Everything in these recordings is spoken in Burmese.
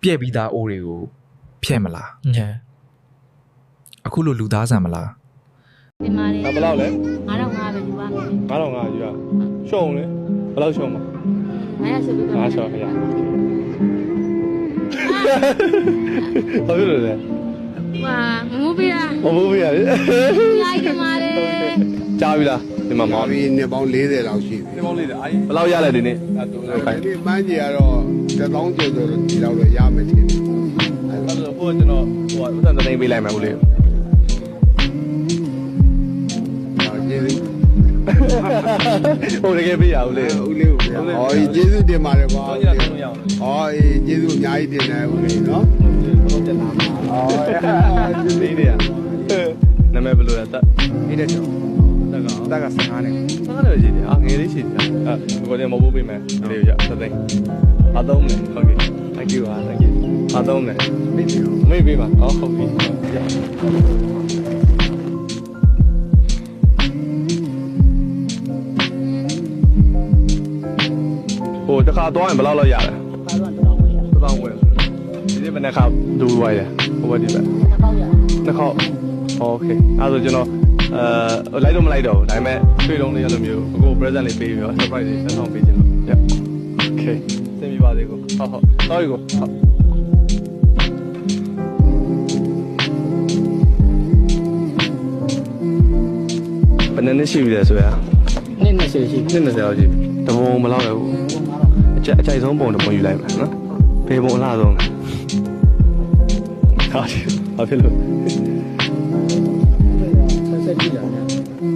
ပြည့်ပြီးသားအိုးတွေကိုဖျက်မလားအခုလိုလူသားဆန်မလား တင်ပါလေ ဘယ်လောက်လဲ 9500ပဲယူပါမယ် 9500ယူရရှုံလေဘယ်လောက်ရှုံမှာ 900ဆိုပြီးတော့ 900ရှုံရဘာဖြစ်လို့လဲ ဟာမမိုးပေးတာ မဟုတ်ဘူးရလေ လိုက်တင်ပါလေ ကြားပြီလားဒီမှာမော မာ င် ဘီနှစ်ပေါင်း40လောက်ရှိပြီ ဒီမောင်လေးအားဘယ်လောက်ရလဲဒီနေ့ဟုတ်ကဲ့ ဒီပန်းကြီးကတော့1000ကျော်ဆိုတော့ဒီလောက်တော့ရမယ်ထင်တယ် အဲ့ဒါဟိုကျွန်တော်ဟိုဥစ္စာသိမ်းပေးလိုက်မယ်ဦးလေး ကျေးဇူး ဟိုတကယ်ပေးရဦးလေး ဦးလေးကိုဗျာဟောကျေးဇူးတင်ပါတယ်ကွာ ဟောကြတော့မရအောင် ဟောကျေးဇူးအများကြီးတင်တယ်ဦးလေးနော် တော့တက်လာမှာဟောဒီနေ့နာမည်ဘယ်လိုလဲတက် အဲ့ဒါကျော် တက်က15နဲ့15နဲ့ရှိတယ်ငယ်လေးရှိတယ်ဒီကောမဟုတ်ပေးမယ်ဒီလေးရသသိန်းအားသုံးမယ်ဟုတ်ကဲ့ thank you ပါ thank you အားသုံးမယ်မေ့ပေးပါဟုတ်ပြီဟိုတခါသွားရင်ဘယ်လောက်လောက်ရလဲ1000ဝယ်ဒီနေ့ဘယ်နှခါဒူဝိုင်းလဲဟိုဘက်ဒီဘက်နှစ်ခေါက်โอเคအဲ့ဒါဆိုကျွန်တော်လိုက်တော့မလိုက်တော့ဘူးဒါပေမဲ့တွေ့လုံးလေးရလိုမျိုးအကို present လေးပေးပြီးတော့ surprise လေးဆက်ဆောင်ပေးခြင်းလို့ yeah okay သင်ပြပါသေးကိုဟုတ် sorry ကိုဟုတ်ဘယ်နှစ်ရှိပြီလဲဆိုရ နေ့20ရှိပြီ 20လောက်ရှိပြီတဘုံမလောက်ရဘူးအကြိုက်ဆုံးပုံတပုံယူလိုက်မယ်နော်ဘယ်ပုံအလားဆုံးလဲဟာဘာဖြစ်လို့ ဆက်ကြည့်တာဗျာ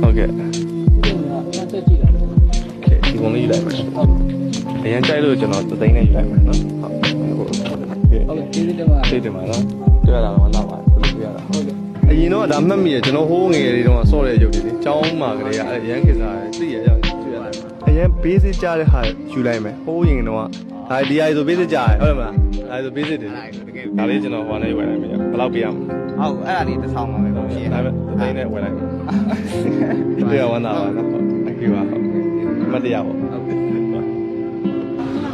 ဟုတ်ကဲ့ ဆက်ကြည့်တာ okay ဒီပုံလေးယူလိုက်မယ်အရင်ကြိုက်လို့ကျွန်တော်သသိန်းနဲ့ယူလိုက်မယ်နော်ဟုတ် ဟုတ်ကဲ့ကျေးဇူးတင်ပါတယ် သိတယ်မှာနော်တွေ့ရတာတော့နောက်ပါဘယ်လိုတွေ့ရတာဟုတ်ကဲ့အရင်တော့ဒါမှတ်မိရကျွန်တော်ဟိုးငယ်လေးတုန်းကစော့တဲ့ရုပ်တွေလေကျောင်းမှာကလေးကအဲ့ရန်ကစားတယ်သိရအောင်တွေ့ရတာအရင် basic ကြားတဲ့ဟာယူလိုက်မယ်ဟိုးရင်တော့ဒါဒီဟာဆို basic ကြားတယ်ဟုတ်မလားဒါဆို basic တွေဒါလေးကျွန်တော်ဟိုနဲ့ဝယ်လိုက်မယ်ဘယ်လောက်ပေးရမလဲ ဟုတ်အဲ့ဒါလေးတစ်ဆောင်ပါပဲလို့ရှိရ ဒါပေမဲ့သသိန်းနဲ့ဝယ်လိုက်မယ်တွေ့ရဝမ်းသာပါနော် thank you ပါမတရားပါ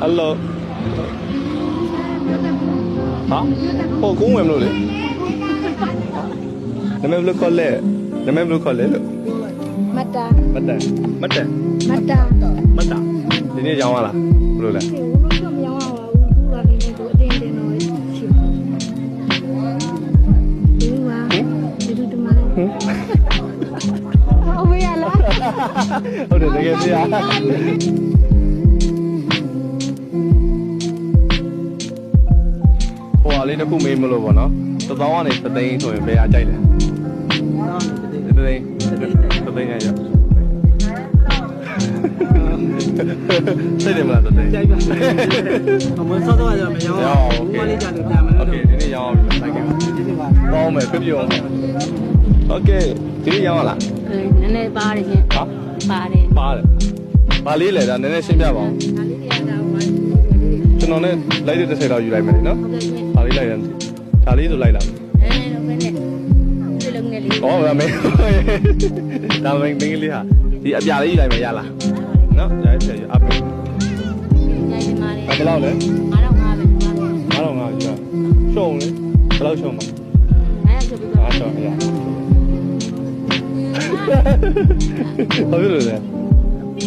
hello ဟာဟိုကုန်းဝင်မလို့လေနာမည်ဘယ်လိုခေါ်လဲနာမည်ဘယ်လိုခေါ်လဲလို့ မတာ မတ်တန်မတ်တန် မတာ မတ်တာဒီနေ့ရောင်းရလားဘယ်လိုလဲ ဒီလိုတော့မရောင်းအောင်ဘူးသူကလည်းသူအတင်းတင်းတော့ရှိဒီမှာဒီလိုတမလေးအမေရလား ဟုတ်တယ်တကယ်ပြရဟိုဟာလေးတစ်ခုမေးမလို့ပေါ့နော်1000ကနေ3သိန်းဆိုရင်ဘယ်အားကြိုက်လဲ3သိန်း3သိန်းရရစိတ်တယ်မလား3သိန်း ကြိုက်ပါအမစောတော့ရမရောဘူးဘာလေးကြလို့ပြန်မလို့ โอเคဒီနေ့ရောင်းအောင်ပြီစိုက်ခဲ့ပါကောင်းမယ်ပြပြအောင်โอเคဒီနေ့ရောင်းရလား နည်းနည်းပါတယ်ရှင် ဟာ ပါတယ် ပါတယ်ဘာလေးလဲဒါနည်းနည်းရှင်းပြပါဦး ဒါလေးတရားတာဝိုင်း ကျွန်တော်နဲ့လိုက်တဲ့30လောက်ယူလိုက်မယ်နော် ဟုတ်ကဲ့ရှင် ဒါလေးလိုက်တယ်ဒါလေးဆိုလိုက်လာမယ် တော့ပဲနဲ့ဒီလုံးနဲ့လေး ဩဒါမင်းဒါမင်းမင်းလေးဟာဒီအပြာလေးယူလိုက်မယ်ရလားနော်ဒါရေးဆက်ရအပ်ပြီ ညနေမှာလေ ဘယ်လောက်လဲ 9500ပဲယူပါမယ် 9500ယူရရှုံးလေဘယ်လောက်ရှုံးမှာ 900ဆိုပြီးတော့ အားရှုံးရဘာဖြစ်လို့လဲ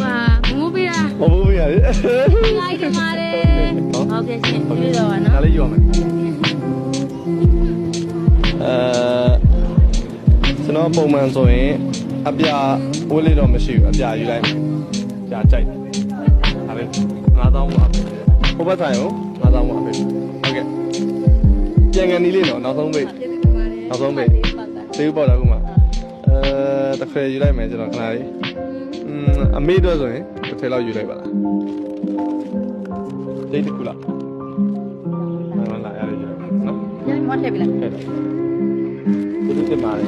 ဟာမမိုးပေးတာ မဟုတ်ဘူးရလေ လိုက်တင်ပါလေဟုတ်ကဲ့ရှင်ပြီးတော့ပါနော် ဒါလေးယူရမယ်ကျွန်တော်ပုံမှန်ဆိုရင်အပြာဝတ်လေးတော့မရှိဘူးအပြာယူလိုက်မယ်ပြာကြိုက်ဒါလေး9000ပါဟိုဘက်ဆိုင်ကို9000ပါပဲဟုတ်ကဲ့ပြန်ကန်နီးလေးတော့နောက်ဆုံးပိတ်နောက်ဆုံးပိတ်သေးပေါက်တာခုမှတစ်ခါယူလိုက်မယ်ကျွန်တော်ခဏလေးအမေတို့ဆိုရင်တစ်ထည်လောက်ယူလိုက်ပါလားဒိတ်တစ်ခုလားမှန်လားရတယ်ယူလိုက်နော် ညနေမထည့်ပြီလား ဟုတ်တယ်ဒီလိုတင်ပါတယ်